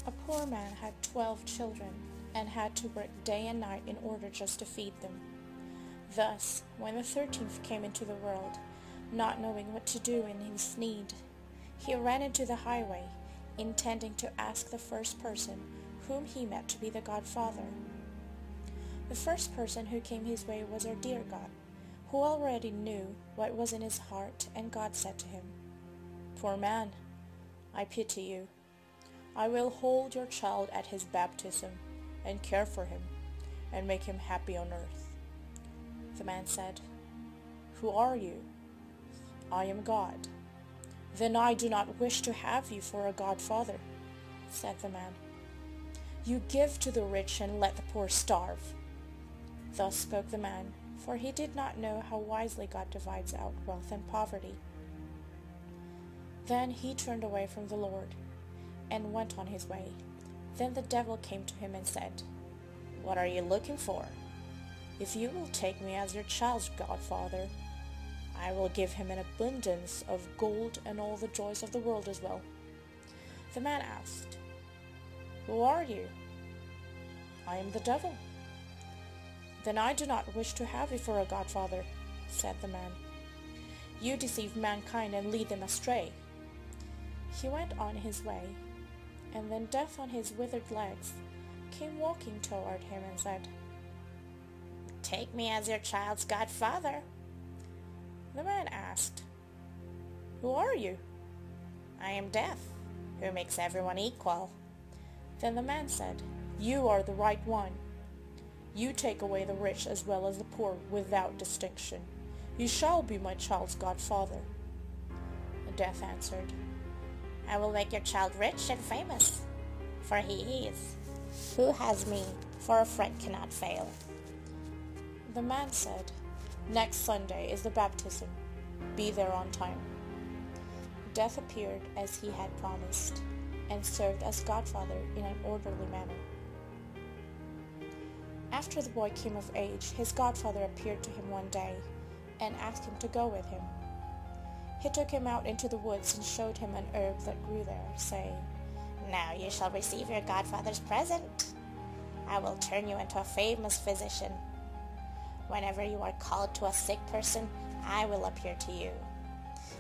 A poor man had 12 children and had to work day and night in order just to feed them. Thus, when the 13th came into the world, not knowing what to do in his need, he ran into the highway, intending to ask the first person whom he met to be the Godfather. The first person who came his way was our dear God, who already knew what was in his heart, and God said to him, "Poor man, I pity you. I will hold your child at his baptism, and care for him, and make him happy on earth." The man said, "Who are you?" "I am God." "Then I do not wish to have you for a godfather," said the man. "You give to the rich and let the poor starve." Thus spoke the man, for he did not know how wisely God divides out wealth and poverty. Then he turned away from the Lord, and went on his way. Then the devil came to him and said, "What are you looking for? If you will take me as your child's godfather, I will give him an abundance of gold and all the joys of the world as well." The man asked, "Who are you?" "I am the devil." "Then I do not wish to have you for a godfather," said the man. "You deceive mankind and lead them astray." He went on his way, and then Death on his withered legs came walking toward him and said, "Take me as your child's godfather." The man asked, "Who are you?" "I am Death, who makes everyone equal." Then the man said, "You are the right one. You take away the rich as well as the poor without distinction. You shall be my child's godfather." Death answered, "I will make your child rich and famous, for he is who has me, for a friend cannot fail." The man said, "Next Sunday is the baptism. Be there on time." Death appeared as he had promised, and served as godfather in an orderly manner. After the boy came of age, his godfather appeared to him one day, and asked him to go with him. He took him out into the woods and showed him an herb that grew there, saying, "Now you shall receive your godfather's present. I will turn you into a famous physician. Whenever you are called to a sick person, I will appear to you.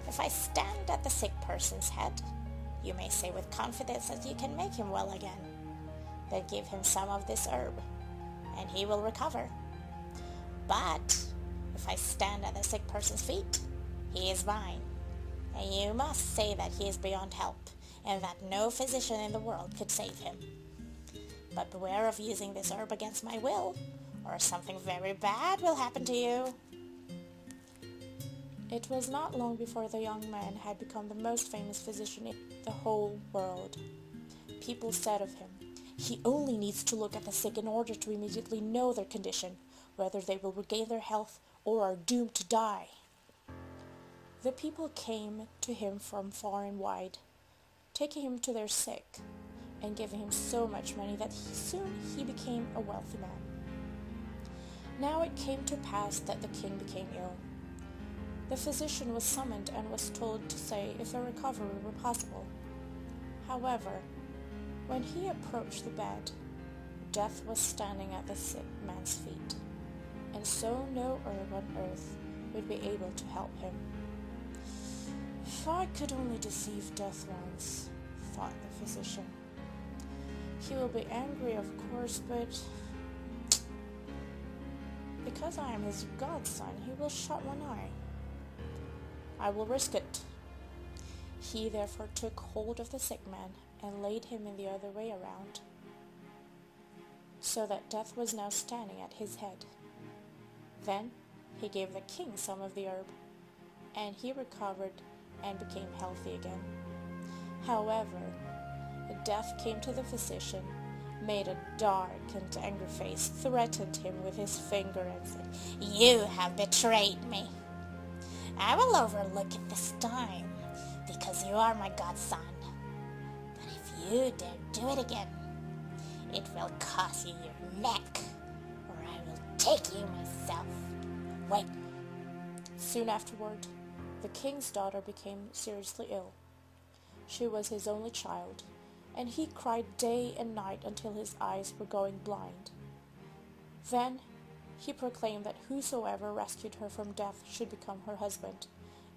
If I stand at the sick person's head, you may say with confidence that you can make him well again. Then give him some of this herb, and he will recover. But if I stand at the sick person's feet, he is mine, and you must say that he is beyond help, and that no physician in the world could save him. But beware of using this herb against my will, or something very bad will happen to you." It was not long before the young man had become the most famous physician in the whole world. People said of him, "He only needs to look at the sick in order to immediately know their condition, whether they will regain their health or are doomed to die." The people came to him from far and wide, taking him to their sick, and giving him so much money that soon he became a wealthy man. Now it came to pass that the king became ill. The physician was summoned and was told to say if a recovery were possible. However, when he approached the bed, Death was standing at the sick man's feet, and so no herb on earth would be able to help him. "If I could only deceive Death once," thought the physician. "He will be angry, of course, but because I am his godson, he will shut one eye. I will risk it." He therefore took hold of the sick man and laid him in the other way around, so that Death was now standing at his head. Then he gave the king some of the herb, and he recovered and became healthy again. However, Death came to the physician, made a dark and angry face, threatened him with his finger, and said, "You have betrayed me. I will overlook it this time, because you are my godson. But if you dare do it again, it will cost you your neck, or I will take you myself. Wait." Soon afterward, the king's daughter became seriously ill. She was his only child, and he cried day and night until his eyes were going blind. Then he proclaimed that whosoever rescued her from death should become her husband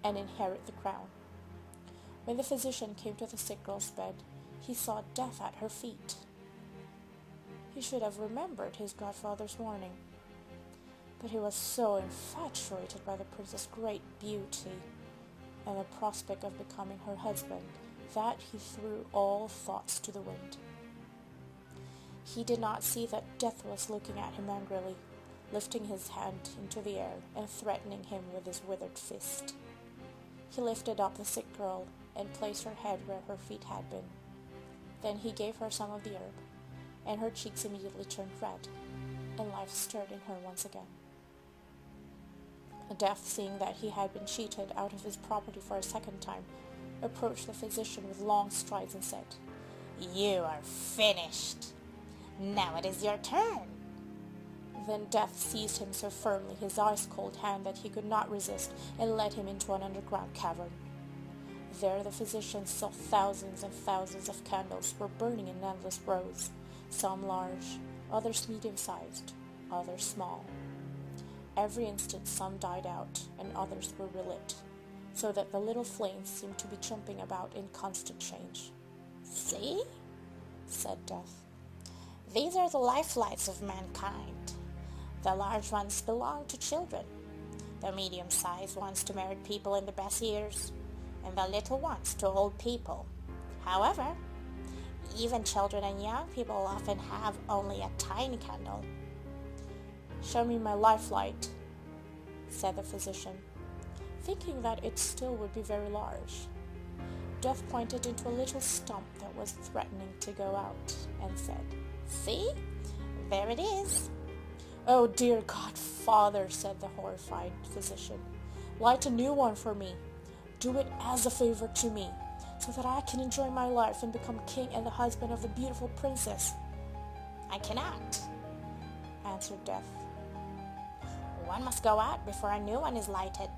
and inherit the crown. When the physician came to the sick girl's bed, he saw death at her feet. He should have remembered his godfather's warning, but he was so infatuated by the princess' great beauty and the prospect of becoming her husband that he threw all thoughts to the wind. He did not see that death was looking at him angrily, lifting his hand into the air and threatening him with his withered fist. He lifted up the sick girl and placed her head where her feet had been. Then he gave her some of the herb, and her cheeks immediately turned red, and life stirred in her once again. Death, seeing that he had been cheated out of his property for a second time, approached the physician with long strides and said, "You are finished. Now it is your turn." Then Death seized him so firmly his ice-cold hand that he could not resist and led him into an underground cavern. There the physician saw thousands and thousands of candles were burning in endless rows, some large, others medium-sized, others small. Every instant some died out and others were relit, so that the little flames seemed to be jumping about in constant change. "See?" said Death. "These are the lifelights of mankind. The large ones belong to children, the medium-sized ones to married people in the best years, and the little ones to old people. However, even children and young people often have only a tiny candle." "Show me my lifelight," said the physician, thinking that it still would be very large. Death pointed into a little stump that was threatening to go out and said, "See? There it is." "Oh, dear Godfather," said the horrified physician, "light a new one for me. Do it as a favor to me, so that I can enjoy my life and become king and the husband of the beautiful princess." "I cannot," answered Death. "One must go out before a new one is lighted."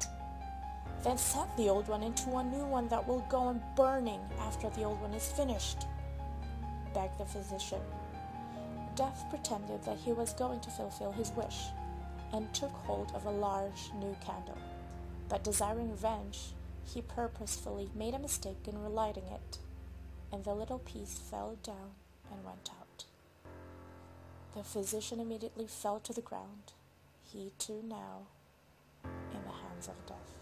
"Then set the old one into a new one that will go on burning after the old one is finished," begged the physician. Death pretended that he was going to fulfill his wish, and took hold of a large new candle, but desiring revenge, he purposefully made a mistake in relighting it, and the little piece fell down and went out. The physician immediately fell to the ground, he too now in the hands of death.